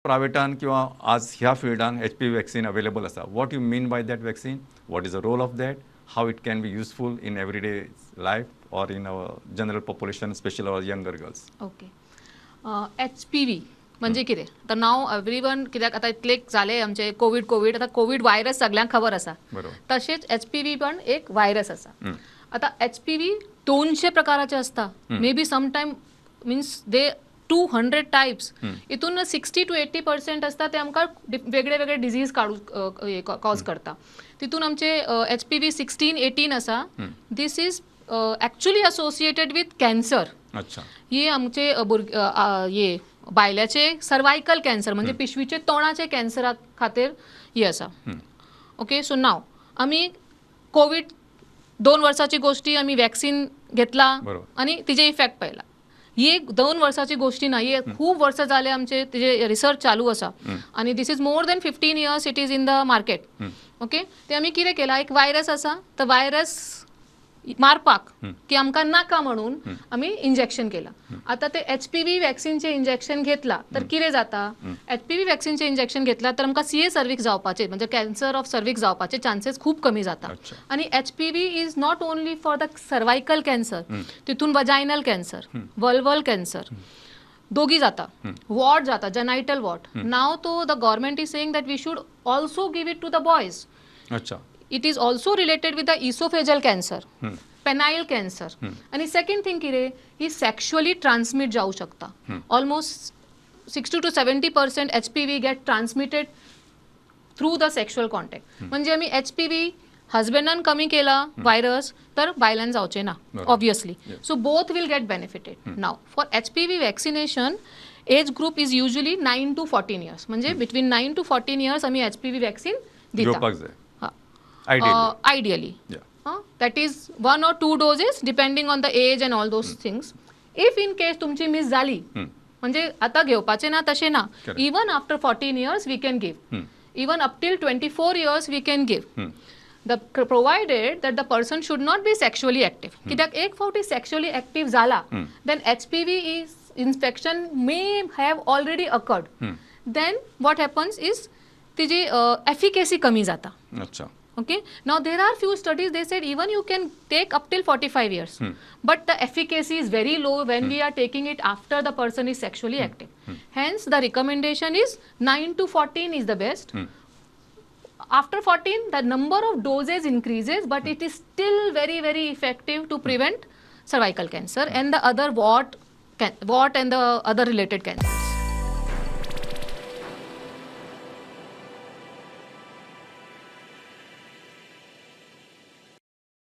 प्रायवेटान किंवा आज ह्या फिल्डान HPV वॅक्सीन अवेलेबल आसा. What you mean by that vaccine? What is the role of that? How it can be useful in everyday life or in our general population, special or younger girls? Okay. HPV म्हणजे कितें? तर नाव everyone, कित्याक आतां इतले जाले आमचे Covid आतां Covid virus सगळ्यांक खबर आसा. तशेंच HPV पण एक व्हायरस आसा. आता HPV 200 प्रकाराचे असता. May be sometime means they 200 types. इतून 60 to 80% असता ते आमकां वेगळे वेगळे डिजीज कॉज करता. तितून आमचे HPV 16-18 आसा. This is actually associated with cancer. अच्छा. ही आमचे हे बायल्याचे सर्वायकल कॅन्सर म्हणजे पिशवीचे तोंडाचे कॅन्सरा खातीर ही आसा. ओके. सो नाव आमी कोविड 2 वर्साची गोष्टी आमी वॅक्सीन घेतला आणि तिचे इफेक्ट पळयला. ही एक 2 वर्साची गोष्टी ना, ही खूप वर्ष जाले आमचे तिचे रिसर्च चालू आसा आणि this is more than 15 years it is in the market. Okay. ते आमी कितें केला, एक व्हायरस आसा, तर व्हायरस मारपाक की आमकां नाका म्हणून आमी इंजेक्शन केला. आता ते HPV वॅक्सीनचे इंजेक्शन घेतला तर कितें जाता? HPV वॅक्सीनचे इंजेक्शन घेतला तर आमकां CA सर्विक्स जावपाचे म्हणजे कॅन्सर ऑफ सर्विक्स जावपाचे चान्सेस खूप कमी जाता. आणि HPV is not only for the cervical cancer, तितून वजायनल कॅन्सर, वल्वल कॅन्सर दोगी जाता. वॉट जाता, जेनायटल वॉट. नाव तो the government is saying that we should also give it to the boys. अच्छा. It is also related with the esophageal cancer, penile cancer. आणि second thing किरे, ही sexually transmit जाऊ शकता. Almost 60 to 70% HPV get transmitted through the sexual contact. म्हणजे आम्ही HPV हजबंडान कमी केला virus तर बायलांक जावचे ना obviously. So both will get benefited. Now for HPV vaccination age group is usually 9 to 14 years. म्हणजे बिटवीन 9 to 14 years आम्ही HPV वॅक्सीन दिता. Ideally. That is 1 or 2 doses depending on the age and all those things. If in case तुमची miss झाली म्हणजे आता घेवपाचे ना तशें ना, even after 14 years we can give, even up till 24 years we can give, the provided that the person should not be sexually active. कित्याक एक फावटी sexually active झाला then HPV is infection may have already occurred. Then what happens is तिची efficacy कमी जाता. अच्छा. Okay. Now there are few studies, they said even you can take up till 45 years. But the efficacy is very low when we are taking it after the person is sexually active. Hence the recommendation is 9 to 14 is the best. After 14 the number of doses increases, but it is still very very effective to prevent cervical cancer and the other wart and the other related cancers.